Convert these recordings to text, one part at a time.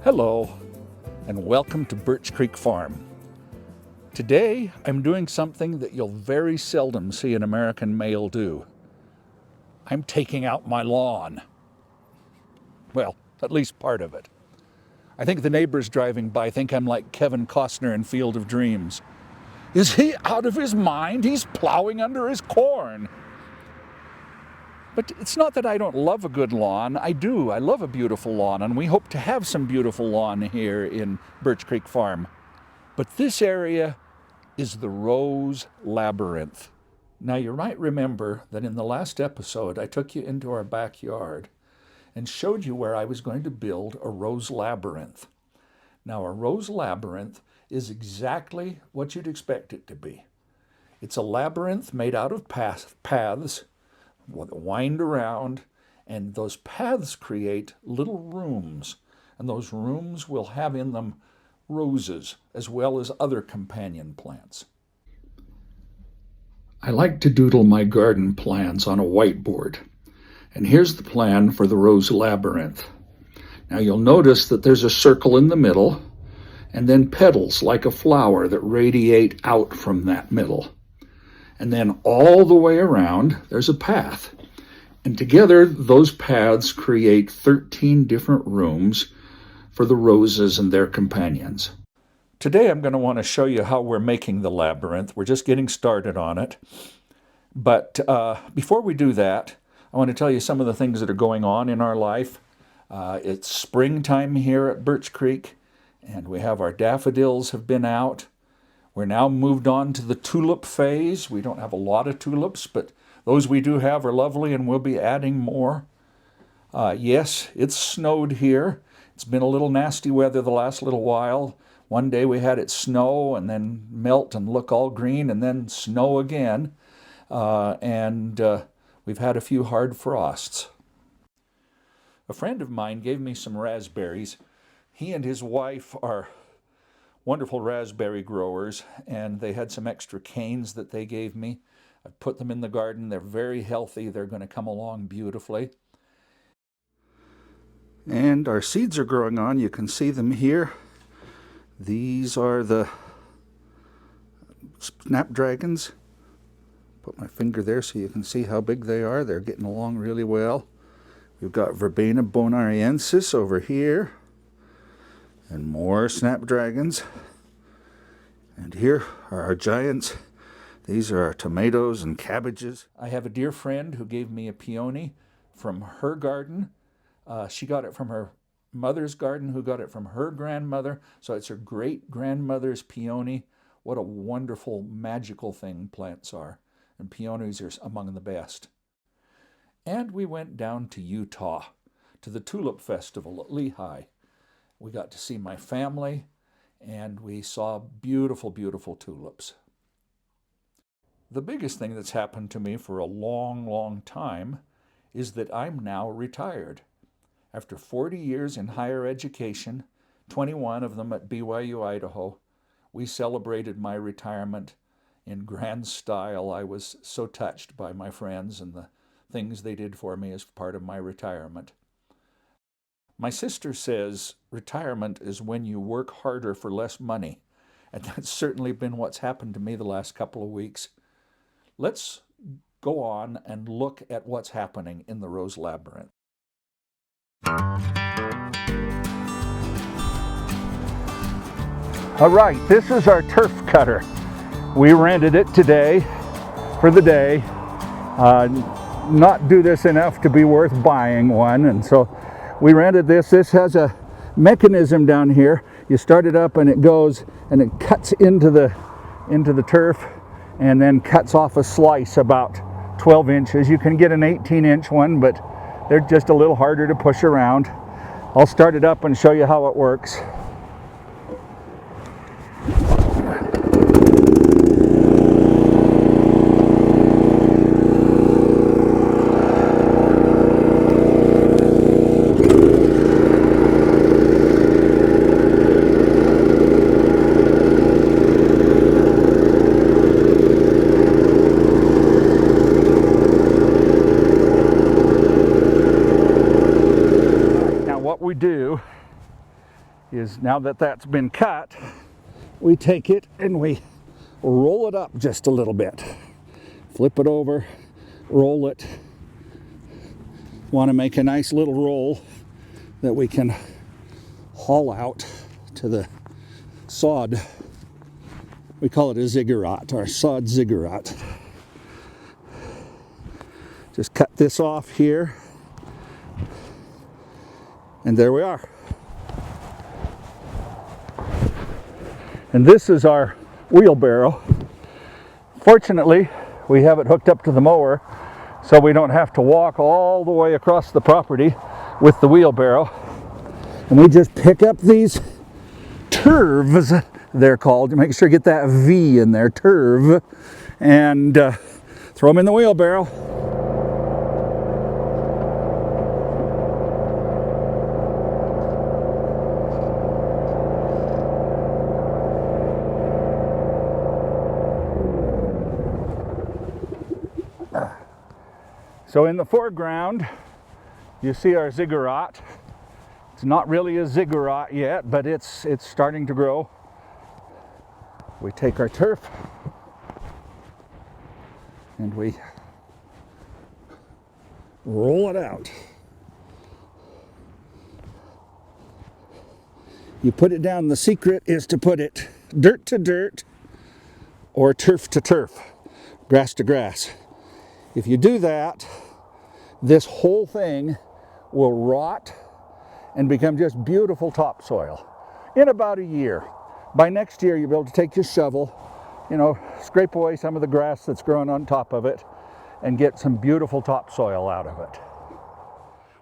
Hello, and welcome to Birch Creek Farm. Today, I'm doing something that you'll very seldom see an American male do. I'm taking out my lawn. Well, at least part of it. I think the neighbors driving by think I'm like Kevin Costner in Field of Dreams. Is he out of his mind? He's plowing under his corn. But it's not that I don't love a good lawn. I do. I love a beautiful lawn, and we hope to have some beautiful lawn here in Birch Creek Farm. But this area is the rose labyrinth. Now, you might remember that in the last episode, I took you into our backyard and showed you where I was going to build a rose labyrinth. Now, a rose labyrinth is exactly what you'd expect it to be. It's a labyrinth made out of paths that wind around, and those paths create little rooms, and those rooms will have in them roses as well as other companion plants. I like to doodle my garden plans on a whiteboard, and here's the plan for the rose labyrinth. Now you'll notice that there's a circle in the middle, and then petals like a flower that radiate out from that middle. And then all the way around, there's a path. And together, those paths create 13 different rooms for the roses and their companions. Today, I'm going to want to show you how we're making the labyrinth. We're just getting started on it. But before we do that, I want to tell you some of the things that are going on in our life. It's springtime here at Birch Creek, and we have our daffodils have been out. We're now moved on to the tulip phase. We don't have a lot of tulips, but those we do have are lovely, and we'll be adding more. Yes, it's snowed here. It's been a little nasty weather the last little while. One day we had it snow and then melt and look all green and then snow again. We've had a few hard frosts. A friend of mine gave me some raspberries. He and his wife are wonderful raspberry growers, and they had some extra canes that they gave me. I put them in the garden. They're very healthy. They're going to come along beautifully. And our seeds are growing on. You can see them here. These are the snapdragons. Put my finger there so you can see how big they are. They're getting along really well. We've got Verbena bonariensis over here. And more snapdragons. And here are our giants. These are our tomatoes and cabbages. I have a dear friend who gave me a peony from her garden. She got it from her mother's garden, who got it from her grandmother. So it's her great-grandmother's peony. What a wonderful, magical thing plants are. And peonies are among the best. And we went down to Utah, to the Tulip Festival at Lehigh. We got to see my family, and we saw beautiful, beautiful tulips. The biggest thing that's happened to me for a long, long time is that I'm now retired. After 40 years in higher education, 21 of them at BYU, Idaho, we celebrated my retirement in grand style. I was so touched by my friends and the things they did for me as part of my retirement. My sister says retirement is when you work harder for less money, and that's certainly been what's happened to me the last couple of weeks. Let's go on and look at what's happening in the rose labyrinth. All right, this is our turf cutter. We rented it today for the day. Not do this enough to be worth buying one, and so we rented this. This has a mechanism down here. You start it up and it goes and it cuts into the turf and then cuts off a slice about 12 inches. You can get an 18-inch one, but they're just a little harder to push around. I'll start it up and show you how it works. is now that that's been cut, we take it and we roll it up just a little bit. Flip it over, roll it. Want to make a nice little roll that we can haul out to the sod. We call it a ziggurat, or sod ziggurat. Just cut this off here, and there we are. And this is our wheelbarrow. Fortunately, we have it hooked up to the mower, so we don't have to walk all the way across the property with the wheelbarrow. And we just pick up these turves, they're called. Make sure you get that V in there, turve, and throw them in the wheelbarrow. So in the foreground, you see our ziggurat. It's not really a ziggurat yet, but it's starting to grow. We take our turf and we roll it out. You put it down. The secret is to put it dirt to dirt or turf to turf, grass to grass. If you do that, this whole thing will rot and become just beautiful topsoil in about a year. By next year, you'll be able to take your shovel, scrape away some of the grass that's growing on top of it and get some beautiful topsoil out of it.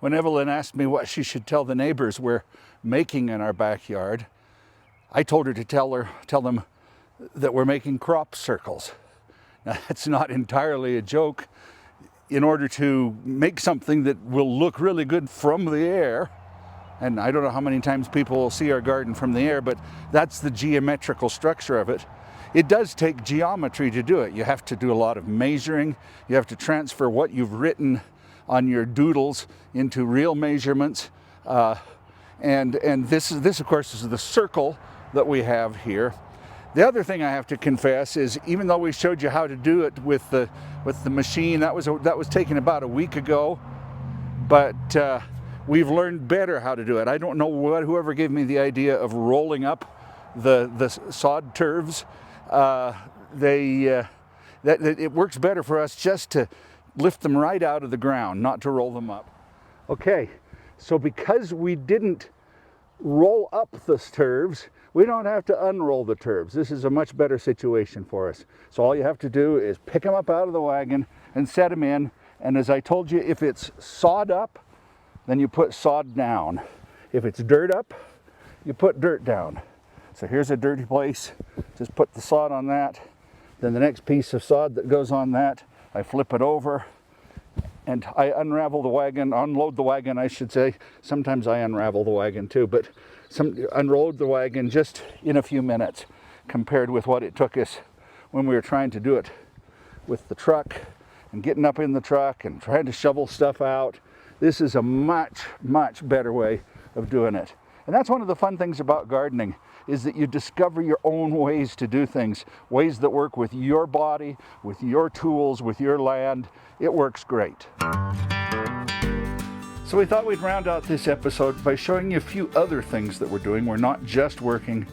When Evelyn asked me what she should tell the neighbors we're making in our backyard, I told her to tell them that we're making crop circles. Now, that's not entirely a joke. In order to make something that will look really good from the air, and I don't know how many times people will see our garden from the air, but that's the geometrical structure of it. It does take geometry to do it. You have to do a lot of measuring. You have to transfer what you've written on your doodles into real measurements. And this, of course, is the circle that we have here. The other thing I have to confess is, even though we showed you how to do it with the machine, that was taken about a week ago, but we've learned better how to do it. I don't know whoever gave me the idea of rolling up the sod turves. It works better for us just to lift them right out of the ground, not to roll them up. Okay, so because we didn't roll up the turves, we don't have to unroll the turves. This is a much better situation for us. So all you have to do is pick them up out of the wagon and set them in. And as I told you, if it's sod up, then you put sod down. If it's dirt up, you put dirt down. So here's a dirty place. Just put the sod on that. Then the next piece of sod that goes on that, I flip it over and I unravel the wagon, unload the wagon, I should say. Sometimes I unravel the wagon too, but unload the wagon just in a few minutes compared with what it took us when we were trying to do it with the truck and getting up in the truck and trying to shovel stuff out. This is a much, much better way of doing it. And that's one of the fun things about gardening, is that you discover your own ways to do things, ways that work with your body, with your tools, with your land. It works great. So we thought we'd round out this episode by showing you a few other things that we're doing. We're not just working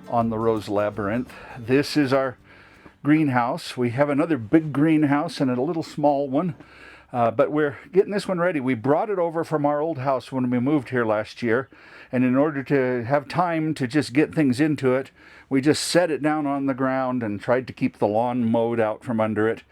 on the rose labyrinth. This is our greenhouse. We have another big greenhouse and a little small one, but we're getting this one ready. We brought it over from our old house when we moved here last year, and in order to have time to just get things into it, we just set it down on the ground and tried to keep the lawn mowed out from under it.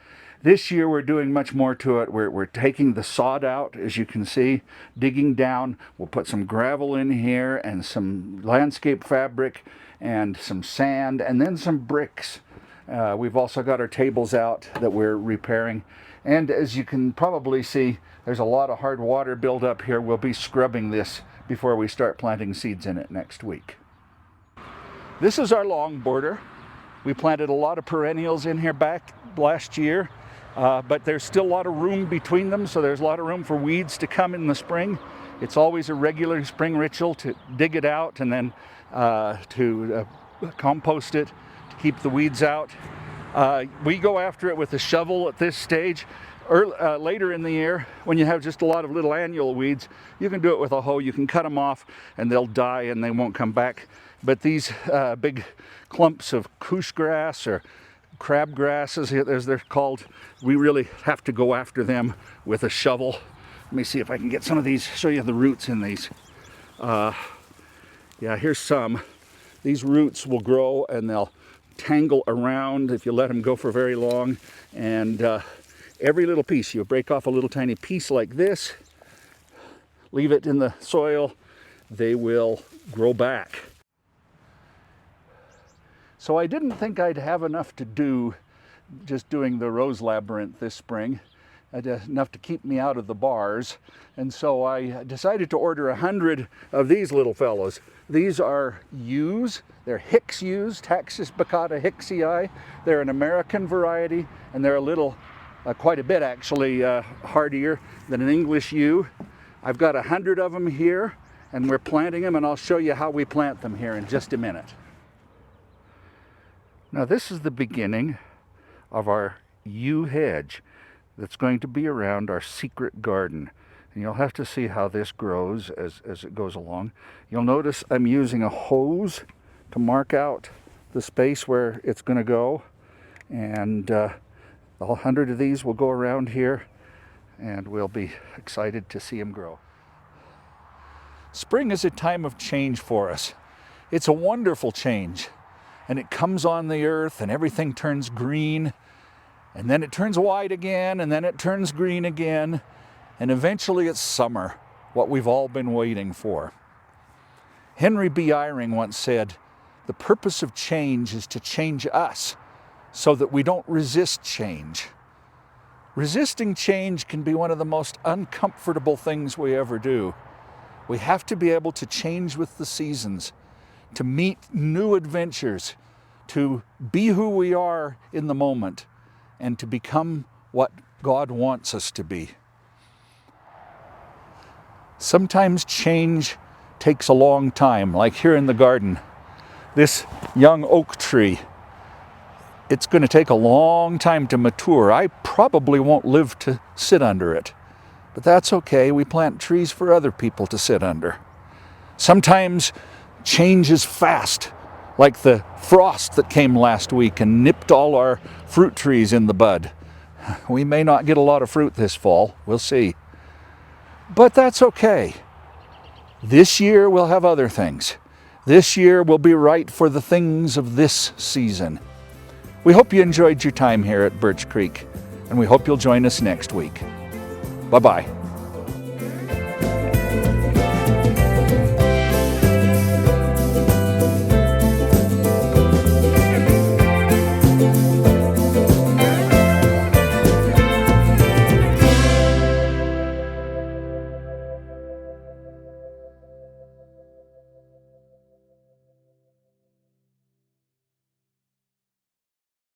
This year we're doing much more to it. We're taking the sod out, as you can see, digging down. We'll put some gravel in here and some landscape fabric and some sand and then some bricks. We've also got our tables out that we're repairing. And as you can probably see, there's a lot of hard water build up here. We'll be scrubbing this before we start planting seeds in it next week. This is our long border. We planted a lot of perennials in here back last year. But there's still a lot of room between them, so there's a lot of room for weeds to come in the spring. It's always a regular spring ritual to dig it out and then to compost it, to keep the weeds out. We go after it with a shovel at this stage. Later in the year, when you have just a lot of little annual weeds, you can do it with a hoe. You can cut them off and they'll die and they won't come back. But these big clumps of couche grass or crab grasses, as they're called, we really have to go after them with a shovel. Let me see if I can get some of these, show you the roots in these. Yeah, here's some. These roots will grow and they'll tangle around if you let them go for very long. And every little piece, you break off a little tiny piece like this, leave it in the soil, they will grow back. So I didn't think I'd have enough to do just doing the rose labyrinth this spring, enough to keep me out of the bars. And so I decided to order 100 of these little fellows. These are yews. They're Hicks yews, Taxus baccata hicksii. They're an American variety, and they're a little, quite a bit actually, hardier than an English yew. I've got 100 of them here, and we're planting them, and I'll show you how we plant them here in just a minute. Now this is the beginning of our yew hedge that's going to be around our secret garden. And you'll have to see how this grows as it goes along. You'll notice I'm using a hose to mark out the space where it's going to go. And 100 of these will go around here, and we'll be excited to see them grow. Spring is a time of change for us. It's a wonderful change. And it comes on the earth and everything turns green, and then it turns white again, and then it turns green again, and eventually it's summer, what we've all been waiting for. Henry B. Eyring once said, "The purpose of change is to change us so that we don't resist change." Resisting change can be one of the most uncomfortable things we ever do. We have to be able to change with the seasons, to meet new adventures, to be who we are in the moment, and to become what God wants us to be. Sometimes change takes a long time, like here in the garden. This young oak tree, it's going to take a long time to mature. I probably won't live to sit under it, but that's okay. We plant trees for other people to sit under. Sometimes change is fast, like the frost that came last week and nipped all our fruit trees in the bud. We may not get a lot of fruit this fall, we'll see. But that's okay. This year we'll have other things. This year will be right for the things of this season. We hope you enjoyed your time here at Birch Creek, and we hope you'll join us next week. Bye-bye.